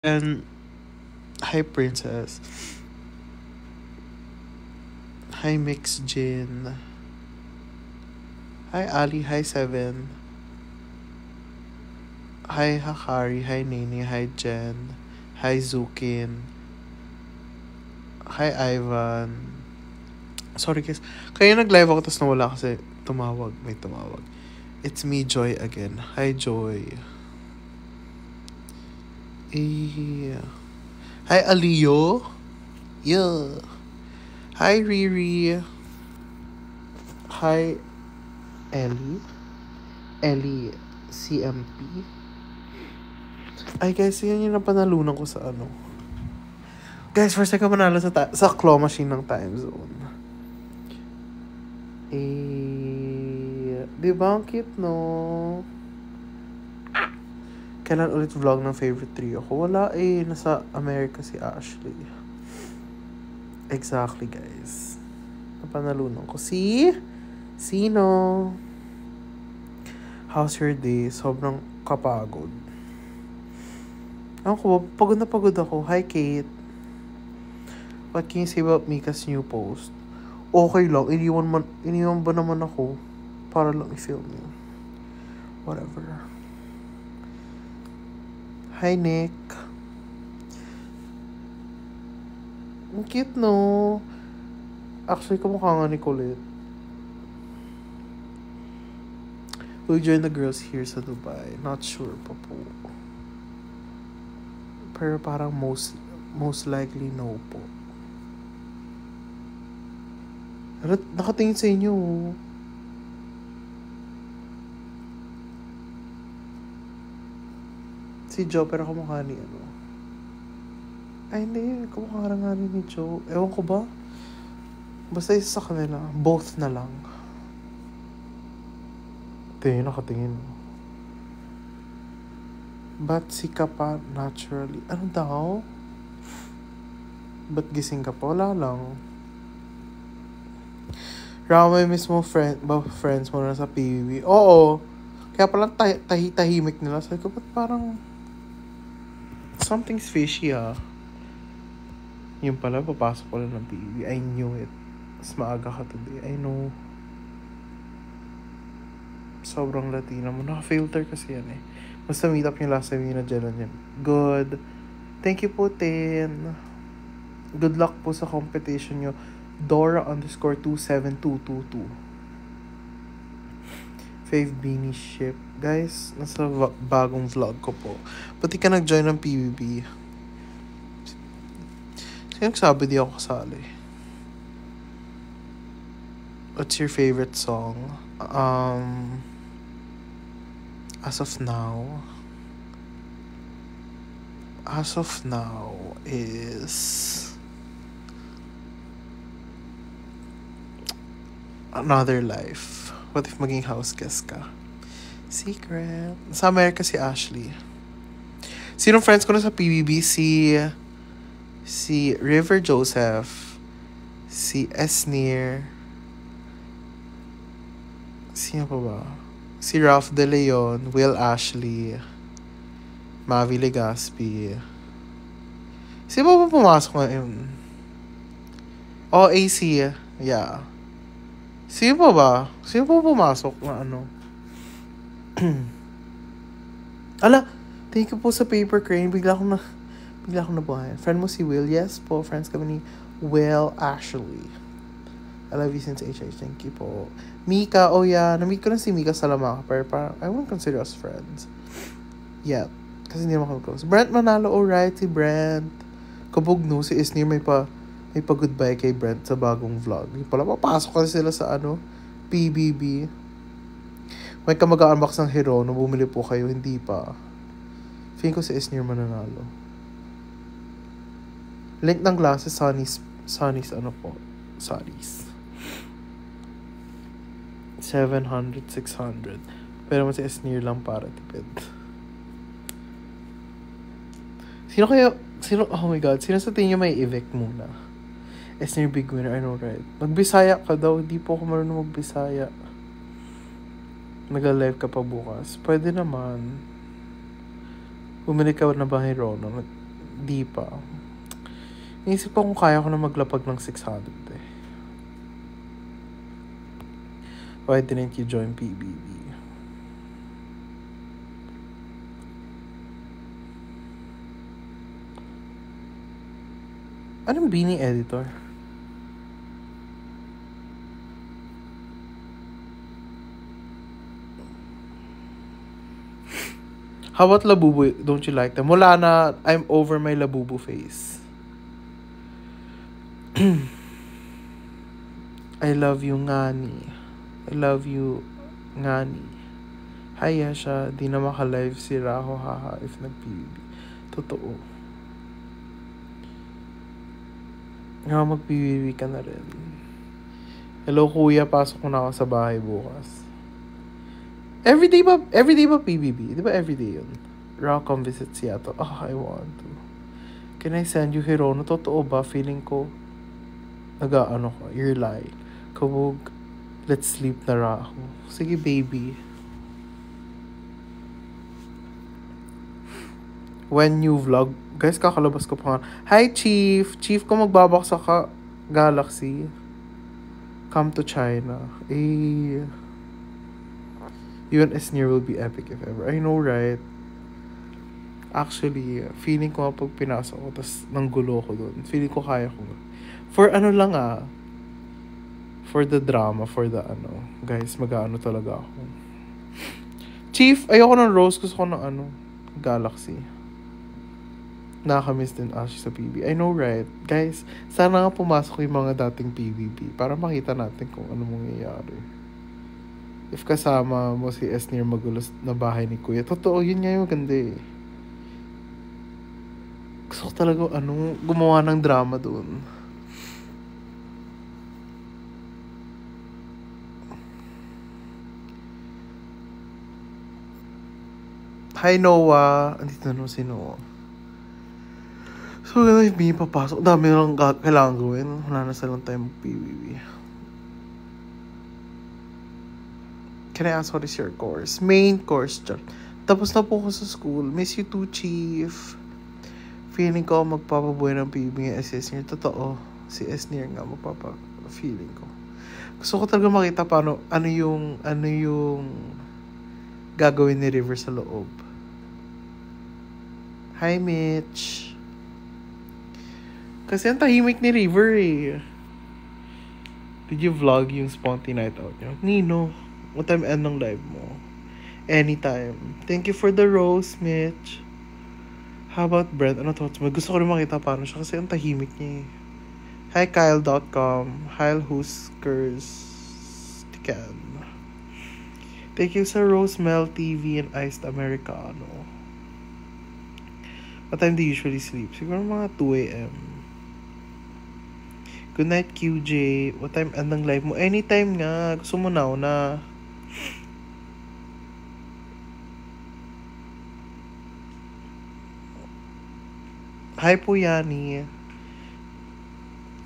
And hi, Princess. Hi, Mix Jin. Hi, Ali. Hi, Seven. Hi, Hakari. Hi, Nini. Hi, Jen. Hi, Zukin. Hi, Ivan. Sorry, guys. Kaya nag-live ako tapos nawala kasi tumawag. May tumawag. It's me, Joy, again. Hi, Joy. Eh. Hi, Alio. Yeah. Hi, Riri. Hi, Ellie. Ellie CMP. Ay, guys, yan yung napanalunan ko sa ano. Guys, first time ko manalo sa claw machine ng time zone. Di ba ang cute, no? Kailan ulit vlog ng favorite trio ko? Wala nasa America si Ashley. Exactly, guys. Napanalunan ko. Sino? How's your day? Sobrang kapagod. Ako, pagod na pagod ako. Hi, Kate. What can you say about Mika's new post? Okay lang. Iniwan ba naman ako? Para lang i-film yun. Whatever. Hi, Nick. Ang cute, no? Actually, kamukha nga ni Colette. Will you join the girls here sa Dubai? Not sure pa po. Pero parang most likely no po. Nakatingin sa inyo. Si Joe, pero kamukha ni ano. Ay, hindi. Kamukha nga ni Joe. Ewan ko ba? Basta isa sa kanila. Both na lang. Tingin, nakatingin. Ba't si ka pa naturally? Ano daw? Ba't gising ka pa? Wala lang. Ramay mismo friends mo na sa PBB. Oo. Kaya pala tahimik nila. Sabi ko, ba't parang something's fishy, Yung pala, papasok ko lang ng PBB. I knew it. Mas maaga ka today. I know. Sobrang Latina mo. Naka-filter kasi yan Basta meet up yung last time yung nadyalan yan. Good. Thank you po, Tin. Good luck po sa competition nyo. Dora_27222. Fave Beanie Ship. Guys, nasa bagong vlog ko po. Pati ka nag-join ng PBB. Sino nagsabi di ako kasali? What's your favorite song? As of now is Another Life. What if maging house guest ka? Secret. Sa America si Ashley. Sinong friends ko na sa PBB? Si River Joseph. Si Esnir. Sino pa ba? Si Ralph De Leon. Will Ashley. Mavi Legaspi. Sino ba pumasok na yun? Oh, AC. Yeah. Sino ba? Sino pa pumasok na ano? Ala, thank you po sa paper crane. Bigla akong nabuhayan. Friend mo si Will? Yes po. Friends kami ni Will Ashley. I love you since HH. Thank you po. Mika, oh yeah. Na-meet ko na si Mika sa Lamaka. Pero parang, I won't consider us friends. Yeah. Kasi hindi naman kami close. Brent Manalo, alright. Si Brent. Kabugno, si Isnir may pa-goodbye kay Brent sa bagong vlog. Yung pala, papasok kasi sila sa PBB. May ka mag-unbox ng Hirono, bumili po kayo, hindi pa. Feeling ko si Isnir mananalo. Link ng glasses, Sunny's 700, 600. Pero mas si Isnir lang para tipid. Oh my God, sino sa tingin nyo may evict muna? Esnir big winner, I know, right? Magbisaya ka daw, hindi po ako marunong magbisaya. Nag-live ka pa bukas. Pwede naman. Bumili ka na ba Hirono? Di pa. Naisip ko kung kaya ko na maglapag ng 600 eh. Why didn't you join PBB? Anong Beanie Editor? How about Labubu? Don't you like them? Wala na. I'm over my Labubu face. I love you, Ngani. I love you, Ngani. Hi, Yasha. Di na maka-live si Raho, haha, if nag-PBB. Totoo. Nga, mag-PBB ka na rin. Hello, kuya. Pasok ko na ako sa bahay bukas. Everyday ba PBB? Di ba everyday yun? Raw come visit Seattle. Oh, I want to. Can I send you Hirono? Totoo ba? Feeling ko, nag-ano ko, you're lying. Kabog, let's sleep na ra ako. Sige, baby. When you vlog, guys, kakalabas ko pa nga. Hi, Chief! Chief ko magbabaksa ka Galaxy. Come to China. You and Esnir will be epic if ever. I know, right? Actually, feeling ko pag pinasok ko, tas nanggulo ko doon. Feeling ko kaya ko. For ano lang for the drama, for the guys, mag-ano talaga ako. Chief, ayoko ng Rose, gusto ko ng Galaxy. Nakakamiss din Ash sa PB. I know, right? Guys, sana nga pumasok yung mga dating PBB para makita natin kung ano mangyayari. If kasama mo si Esnir magulos na bahay ni Kuya. Totoo, yun nga yung maganda eh. Gusto ko talaga gumawa ng drama doon. Hi, Noah. Andito na si Noah. So, ganun yung papasok. Dami lang kailangan gawin. Wala na silang time mag-PBB. Can I ask what is your course? Main course, John. Tapos na po ko sa school. Miss you too, Chief. Feeling ko magpapabuhay ng PBB ng Esnir. Totoo. Si Esnir nga feeling ko. Gusto ko talaga makita paano, ano yung gagawin ni River sa loob. Hi, Mitch. Kasi ang tahimik ni River eh. Did you vlog yung Sponty Night Out niyo? Nino. What time end ng live mo? Anytime. Thank you for the rose, Mitch. How about Brent? Ano thoughts mo? Gusto ko rin makita paano siya kasi ang tahimik niya eh. Hi, Kyle.com. Hi, Huskers.can. Thank you sa Rosemel TV and Iced Americano. What time do you usually sleep? Siguro mga 2 a.m. Good night, QJ. What time end ng live mo? Anytime nga. Gusto mo na. Hi po, Yani.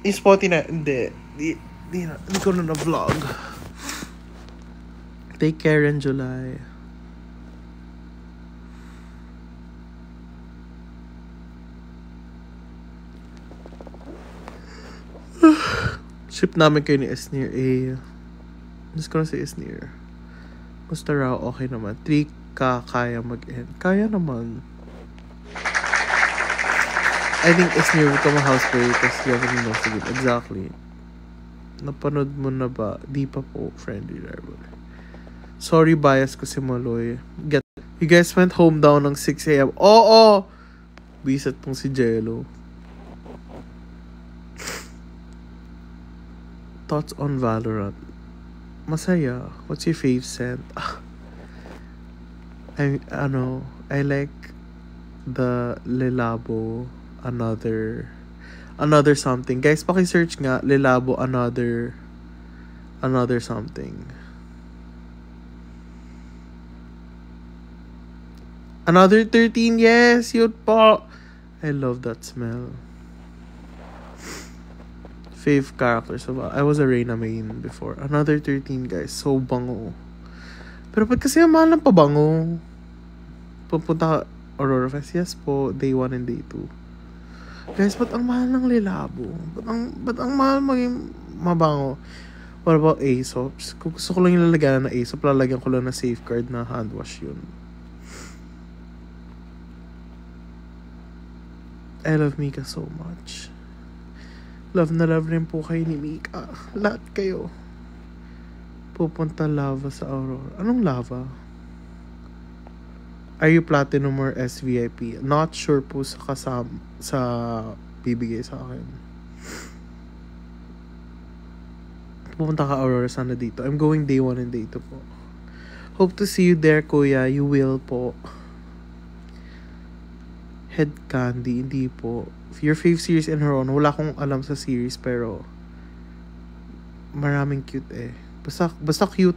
Yung Spotty na, hindi ko na vlog. Take care in July. Ship namin kayo ni Esnir Miss ko na si Esnir. Gusto raw, okay naman. 3K kaya mag-end. Kaya naman. I think Esnir will come a house for you because you haven't knows the game. Exactly. Napanood mo na ba? Di pa po, friendly rival. Sorry, bias ko si Maloy. You guys went home down ng 6 a.m. Oo! Bisat pong si Jello. Thoughts on Valorant? Masaya. What's your fave scent? I like the Lelabo another something. Guys, paki-search nga Lelabo another something. Another 13, yes, yun po. I love that smell. Fave characters. I was a Reyna main before. Another 13, guys. So bango. Pero pag kasi ang mahal ng pabango, pupunta ka Aurora Fest. Yes po. Day 1 and day 2. Guys, ba't ang mahal ng Lilabo? Ba't ang mahal maging mabango? What about Aesop? Kung gusto ko lang yung lalagyan na Aesop, lalagyan ko lang na safeguard na hand wash yun. I love Mika so much. Love na love rin po kayo ni Mika. Lahat kayo. Pupunta lava sa Aurora. Anong lava? Are you platinum or SVIP? Not sure po sa bibigay sa akin. Pupunta ka Aurora sana dito. I'm going day 1 and day 2 po. Hope to see you there, kuya. You will po. Head candy, hindi po. Your fave series in her own. Wala akong alam sa series pero maraming cute eh. Basta cute.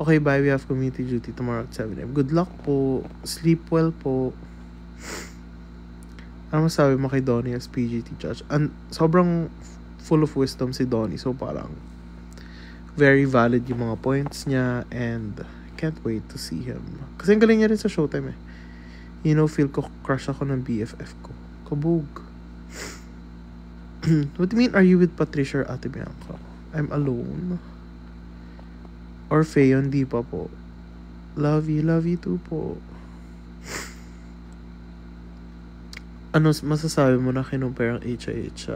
Okay, bye. We have community duty tomorrow at 7 a.m. Good luck po. Sleep well po. Ano masabi mo kay Donnie as PGT judge? Sobrang full of wisdom si Donnie. So parang very valid yung mga points niya and can't wait to see him. Kasi ang galing niya rin sa Showtime eh. You know, feel ko crush ako ng BFF ko. Kabog. What do you mean, are you with Patricia or Ate Bianca? I'm alone. Or Faye, hindi pa po. Love you too po. Ano masasabi mo na kinumpare ang HIH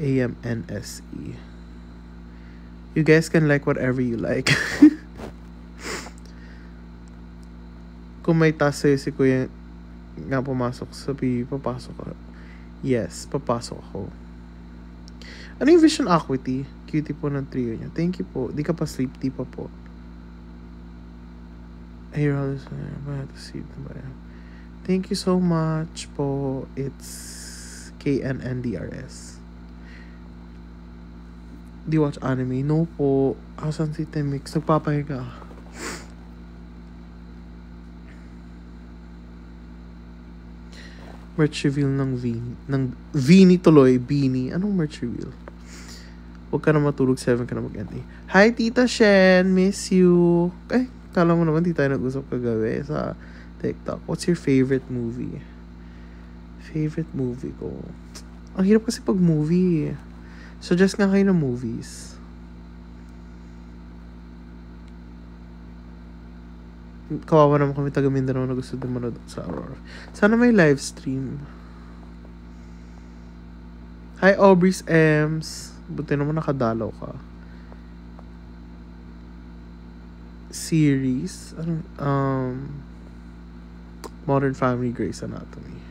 AMNSE? You guys can like whatever you like. Kung may task sa'yo si Kuya nga pumasok sa PB, papasok ka. Yes, papasok ako. Ano yung Vision Acuity? Cutie po ng trio niya. Thank you po. Di ka pa sleep, di pa po. I hear all this. I have to sleep. Thank you so much po. It's KNNDRS. Do you watch anime? No po. Asan si Temix? Nagpapahinga. Merch reveal ng Vini tuloy. Beanie. Anong merch reveal? Huwag ka na matulog. 7 ka na mag-end. Hi, Tita Shen. Miss you. Kala mo naman di tayo nag-usap kagabi sa TikTok. What's your favorite movie? Favorite movie ko? Ang hirap kasi pag movie. Suggest nga kayo ng movies. Kawawa naman kami taga Mindanao na gusto din manood sa Aurora. Sana may live stream. Hi, Aubrey's Ems. Buti naman nakadalaw ka. Series. Modern Family, Grey's Anatomy.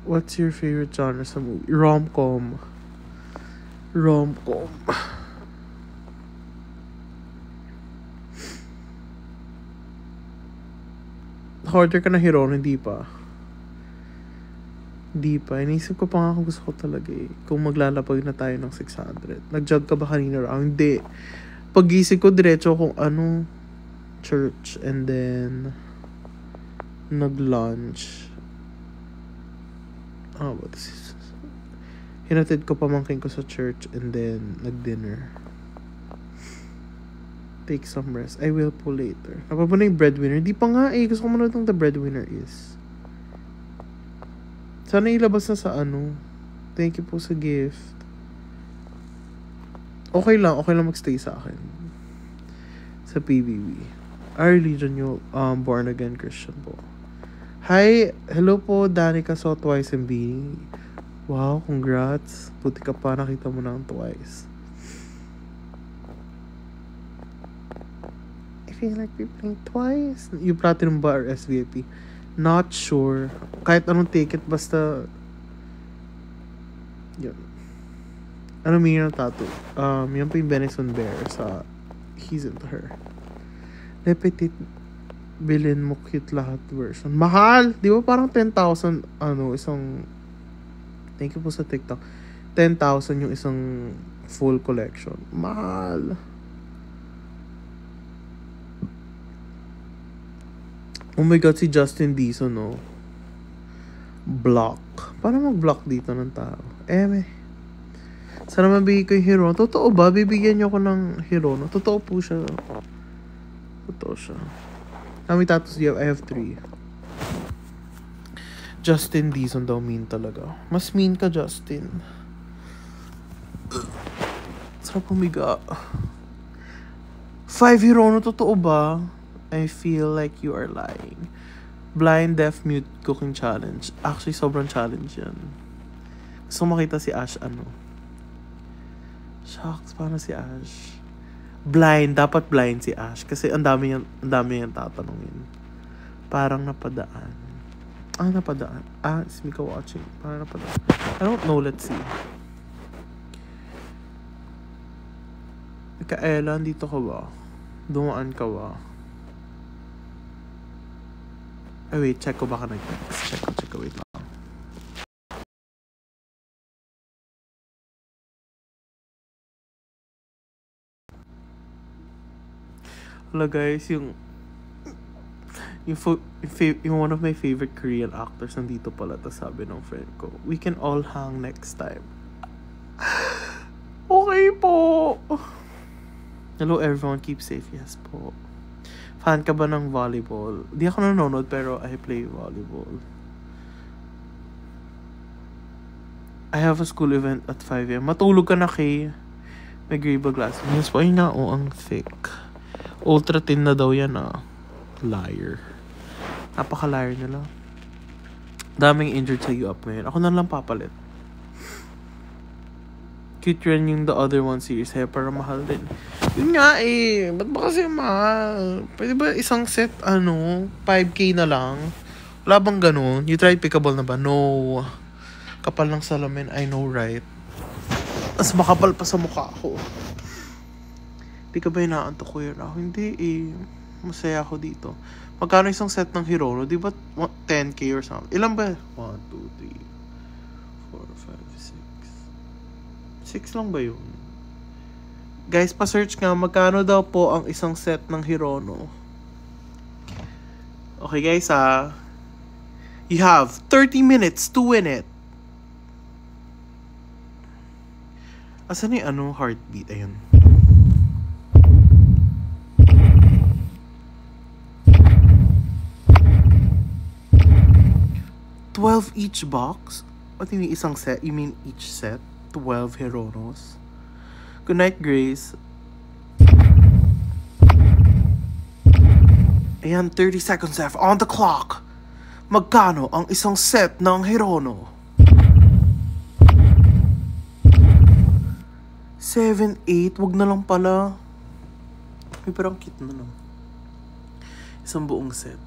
What's your favorite genre sa movie? Rom-com. Order ka na Hirono, hindi pa. Inisip ko pa nga kung gusto ko talaga eh. Kung maglalapag na tayo ng 600. Nag-jog ka ba kanina raw? Hindi. Pag-gising ko, diretso kung church. And then, nag-lunch. What is this? Hinatid ko pamangkin ko sa church and then nag-dinner. Take some rest. I will po later. Napapa na yung Breadwinner. Hindi pa nga eh. Gusto ko muna itong The Breadwinner is. Sana ilabas na sa Thank you po sa gift. Okay lang magstay sa akin. Sa PBB. Our Legion yung born again Christian po. Hi, hello po, Danica saw twice and Beanie. Wow, congrats. Buti ka pa, nakita mo na ang twice. I feel like we're playing twice. You platinum ba or SVIP? Not sure. Kahit anong ticket, basta yun. Ano meaning ng tattoo? Yan po yung Benison Bear sa He's Into Her. Le Petit bilhin mo cute lahat version. Mahal! Di ba parang 10,000 isang thank you po sa TikTok. 10,000 yung isang full collection. Mahal. Oh my God, si Justin Dizon, no? Block. Paano mag-block dito ng tao? Sana mabigay ko yung Hirono. Totoo ba? Bibigyan niyo ako ng Hirono? Totoo po siya. Totoo siya. How many tattoos do you have? I have 3. Justin Dizon daw mean talaga. Mas mean ka, Justin. Sarap humiga. 5 Hirono, totoo ba? I feel like you are lying. Blind, deaf, mute cooking challenge. Actually, sobrang challenge yan. Gusto makita si Ash, ano? Shucks, paano si Ash? Blind, dapat blind si Ash. Kasi ang dami yan tatanungin. Parang napadaan. Napadaan. Is Mika watching? Parang napadaan. I don't know, let's see. Mikaela, dito ka ba? Dumaan ka ba? Ay, wait, check ko baka nag-text. Check ko, wait lang. Hello guys, yung one of my favorite Korean actors nandito pala, ta sabi ng friend ko, we can all hang next time. Okay po. Hello everyone, keep safe. Yes po. Fan ka ba ng volleyball? Di ako nanonood pero I play volleyball. I have a school event at 5 a.m. Matulog ka na, Kay. May grable glass. Yes po, ay na, ang thick. Ultra thin na daw yan, Liar. Napaka-liar nila. Daming injured sa U-Up ngayon. Ako na lang papalit. Cute rin yung The Other One series. Para mahal din. Yun nga ba't ba kasi mahal? Pwede ba isang set, 5K na lang? Wala bang ganun? You tried Pickable na ba? No. Kapal ng salamin. I know, right? Mas makapal pa sa mukha ko. Di ka ba inaantok ko yun? Hindi masaya ako dito. Magkano isang set ng Hirono? Di ba 10K or something? Ilan ba? 1, 2, 3, 4, 5, 6. 6 lang ba yun? Guys, pa-search nga, magkano daw po ang isang set ng Hirono? Okay guys, you have 30 minutes to win it. Asan yung heartbeat? Ayun. $12 each box? What do you mean isang set? You mean each set? 12 Hironos? Good night, Grace. Ayan, 30 seconds left on the clock. Magkano ang isang set ng Hirono? 7, 8. Wag na lang pala. May parang cute na, no? Isang buong set.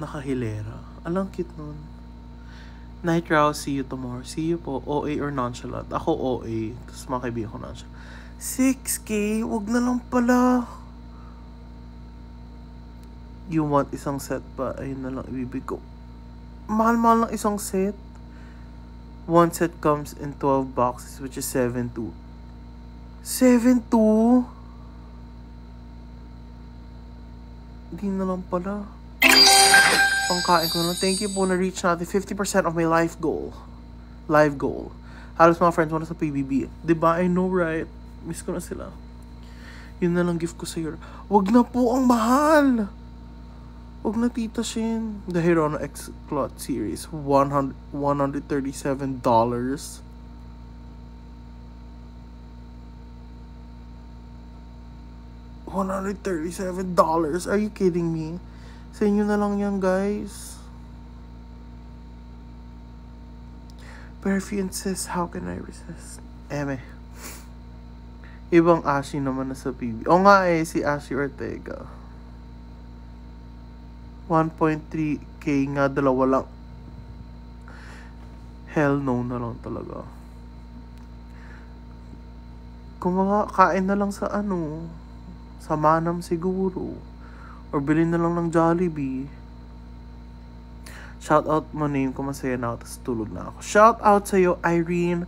Nakahilera. Alang cute nun. Night Rouse, see you tomorrow. See you po. OA or nonchalant? Ako OA. Tapos mga kaibigan ko nonchalant. 6K? Wag na lang pala. You want isang set pa? Ayun na lang ibibig ko. Mahal-mahal lang isang set. One set comes in 12 boxes, which is 7.2. 7.2? Hindi na lang pala. Pangkain ko na. Thank you po, na-reach natin 50% of my life goal. Live goal. Halos mga friends mo na sa PBB. Diba? I know, right? Miss ko na sila. Yun na lang gift ko sa'yo. Wag na po, ang mahal! Wag na, Tita Shin. The Hirono X Clot Series. $137. $137? Are you kidding me? Sa inyo na lang yan, guys. Perfume says, how can I resist? Ibang Ashi naman na sa PB. O nga si Ashi Ortega. 1.3K nga, dalawa lang. Hell no na lang talaga. Kung mga kain na lang sa sa Manam siguro. Or bilhin na lang ng Jollibee. Shout out mo name ko, masaya na ako, tapos tulog na ako. Shout out sa'yo, Irene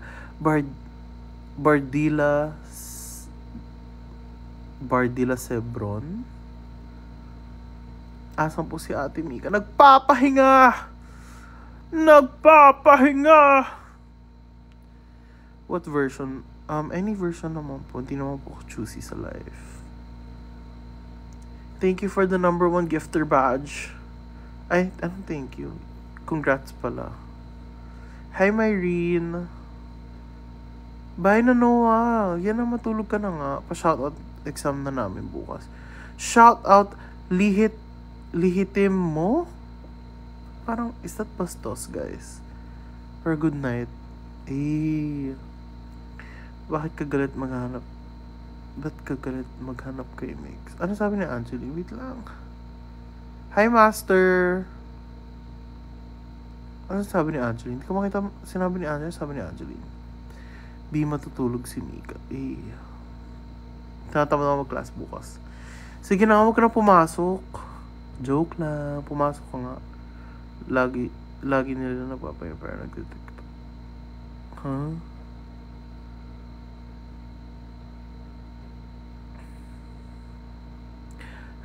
Bardila Sebron. Asan po si Ate Mika? Nagpapahinga! What version? Any version naman po. Hindi naman po choosy sa life. Thank you for the #1 gifter badge. I don't thank you. Congrats pala. Hi, Myrene. Bye na, Noah. Yan na, matulog ka na nga. Pa-shoutout exam na namin bukas. Shoutout lihitim mo? Parang, is that bastos, guys? For good night. Eh, bakit ka galit maghanap? Ba't ka galit maghanap kay Mix? Ano sabi ni Angeli? Wait lang. Hi, Master! Ano sabi ni Angeline? Hindi ko makita sinabi ni Angeline. Sabi ni Angeline, di matutulog si Mika. Eh, tinatamad ako mag-class bukas. Sige na, huwag ka na pumasok. Joke lang. Pumasok ka nga. Lagi nila napapaya pero nag-TikTok. Huh?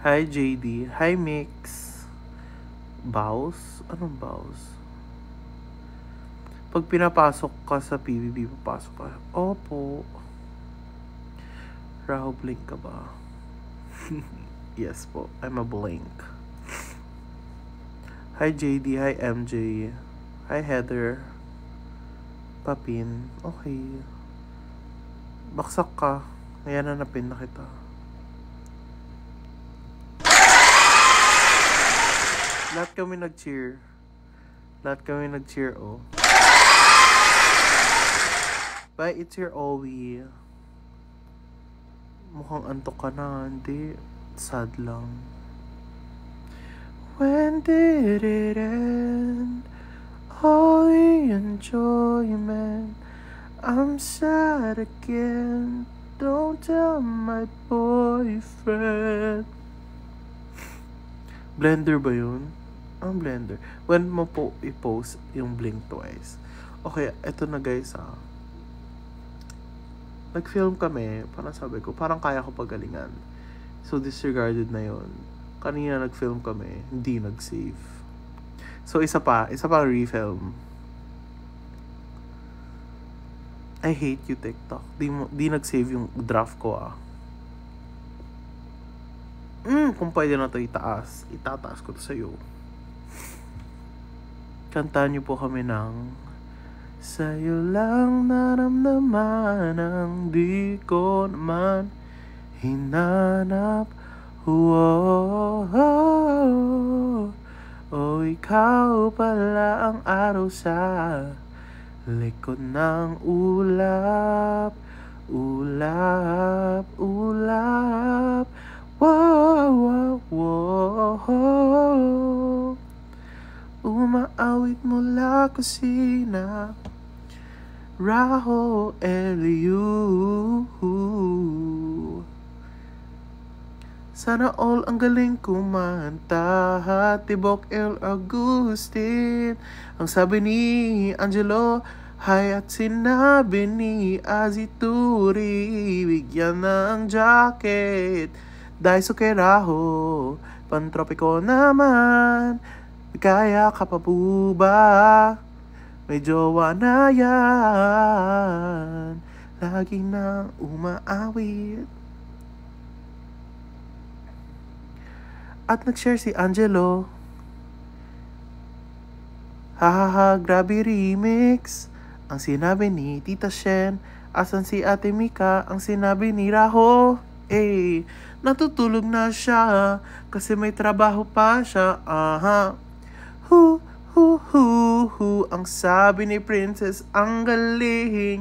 Hi, JD. Hi, Mix. Bows? Anong bows? Pag pinapasok ka sa PBB, papasok ka. Opo. Raho, blink ka ba? Yes po, I'm a blink. Hi, JD. Hi, MJ. Hi, Heather. Papin. Okay. Baksak ka. Ayan, nanapin na kita. Lahat kami nag-cheer. Oh. Bye, it's your Owie. Mukhang antok ka na. Hindi. Sad lang. When did it end? All the enjoyment. I'm sad again. Don't tell my boyfriend. Blender ba yun? Ang Blender. When mo po i-post yung Blink Twice. Okay, eto na guys Nag-film kami, parang sabi ko, parang kaya ko pagalingan. So, disregarded na yon. Kanina nag-film kami, hindi nag-save. So, isa pa refilm. I hate you, TikTok. Di nag-save yung draft ko Kung pwede na to itataas ko to sa'yo. Kantahan niyo po kami ng sa'yo lang naramdaman ang di ko naman hinanap. Oh, ikaw pala ang araw sa likod ng ulap. Umaawit mula kusina, Raho Eliu. Sana all ang galing kumanta, Tibok El Agustin. Ang sabi ni Angelo, hi, at sinabi ni Azituri, bigyan ng jacket. Dahil so kay Raho, pantropiko naman. Kaya ka pa po ba? May jowa na yan, lagi nang umaawit. At nag-share si Angelo. Hahaha, grabe remix. Ang sinabi ni Tita Shen. Asan si Ate Mika? Ang sinabi ni Raho. Natutulog na siya kasi may trabaho pa siya. Hu. Ang sabi ni Princess, ang galing.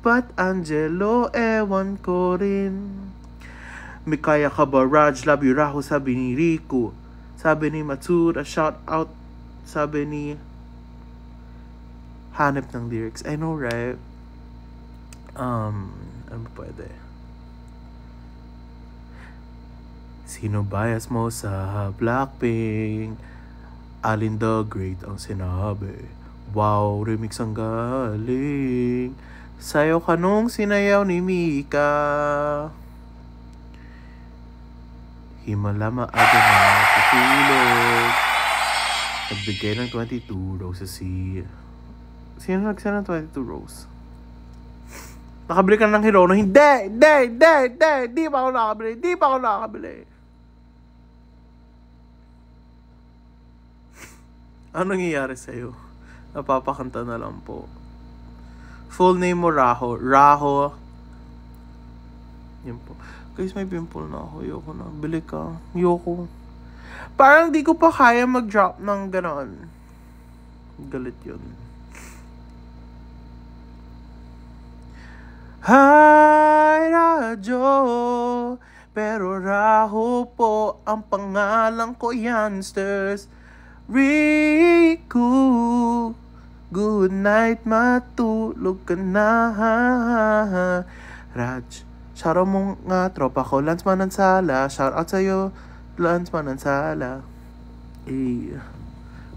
But Angelo, ewan ko rin. May kaya ka ba, Raj? Love you, Raho, sabi ni Rico. Sabi ni Matsura, shout out. Sabi ni hanap ng lyrics. I know, right? Ano ba pwede? Sino bias mo sa Blackpink? Alin the Great ang sinabi. Wow, remix ang galing. Sayo ka nung sinayaw ni Mika. Himala maaga na tutulog. Nagbigay ng 22 roses si... Sino nagsaya ng 22 roses? Nakabili ka ng Hirono? Hindi pa ako nakabili. Anong nangyayari sa'yo? Napapakanta na lang po. Full name mo, Raho. Raho. Yan po. Guys, may pimple na ako. Ayoko na. Bili ka. Ayoko. Parang di ko pa kaya mag-drop ng ganon. Galit yun. Hi, radyo. Pero Raho po ang pangalan ko, youngsters. Riku. Good night, matulog ka na. Raj. Shoutout mo nga, tropa ko. Lance Manansala. Shoutout sa'yo, Lance Manansala.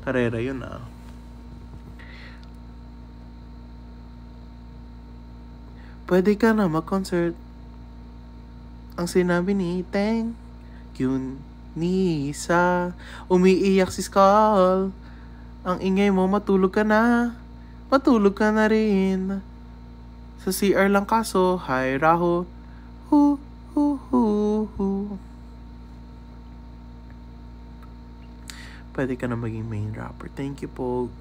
Karera yun ah. Pwede ka na mag-concert. Ang sinabi ni Teng yun ni Isa. Umiiyak si Skull. Ang ingay mo, matulog ka na. Matulog ka na rin. Sa CR lang kaso. Hi, Raho. Hu. Pwede ka na maging main rapper. Thank you po.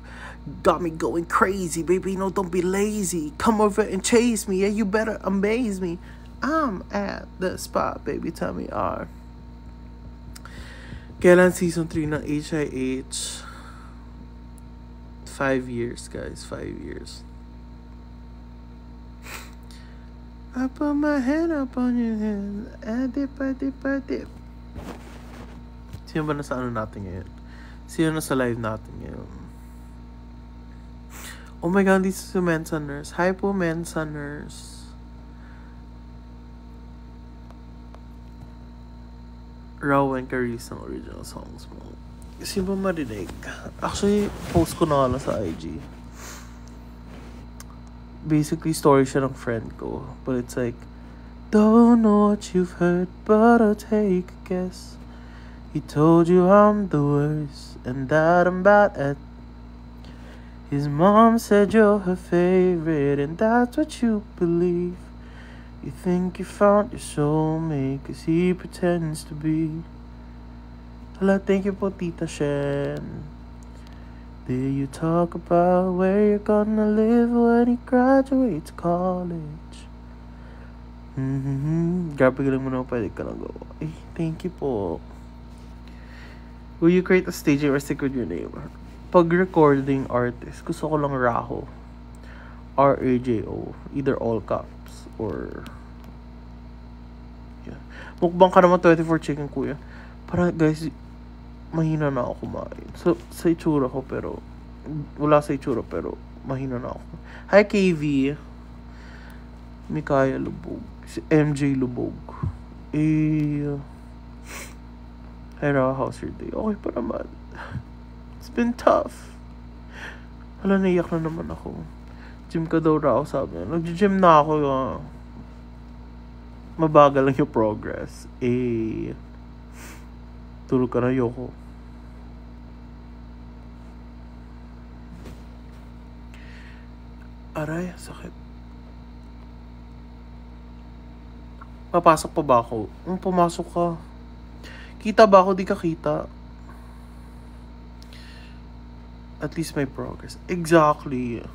Got me going crazy, baby. No, don't be lazy. Come over and chase me. Yeah, you better amaze me. I'm at the spot, baby. Tell me are. Kailan season 3 ng HIH? 5 years, guys. 5 years. I put my hand up on your head. I dip. Sino ba nasa ano natin ngayon? Sino nasa live natin ngayon? Oh my God, this is a Mensa Nurse. Hi po, Mensa Nurse. Raw and Caris ng original songs mo. Sino ba marinig? Actually, post ko na lang sa IG. Basically, story siya ng friend ko. But it's like, don't know what you've heard, but I'll take a guess. He told you I'm the worst, and that I'm bad at. His mom said you're her favorite, and that's what you believe. You think you found your soulmate, cause he pretends to be. Hello, thank you po, Tita Shen. Did you talk about where you're gonna live when he graduates college? Grabe galing mo na pwede ka lang go. Thank you po. Will you create a stage or stick with your name? Pag recording artist, gusto ko lang Raho. R-A-J-O. Either all caps or... Yeah. Mukbang ka naman 24 chicken, kuya. Para guys, mahina na ako kumain. So, sa itsura ko pero... Wala sa itsura pero mahina na ako. Hi, KV. Mikaya Lubog. Si MJ Lubog. Hi, Raho, how's your day? Okay pa naman. It's been tough. Hala, naiyak na naman ako. Gym ka daw, Raho, sabi niya. Nag-gym na ako. Mabagal lang yung progress. Tulog ka na, Yoko. Aray, sakit. Papasok pa ba ako? Pumasok ka. Kita ba ako? Di ka kita. At least may progress. Exactly.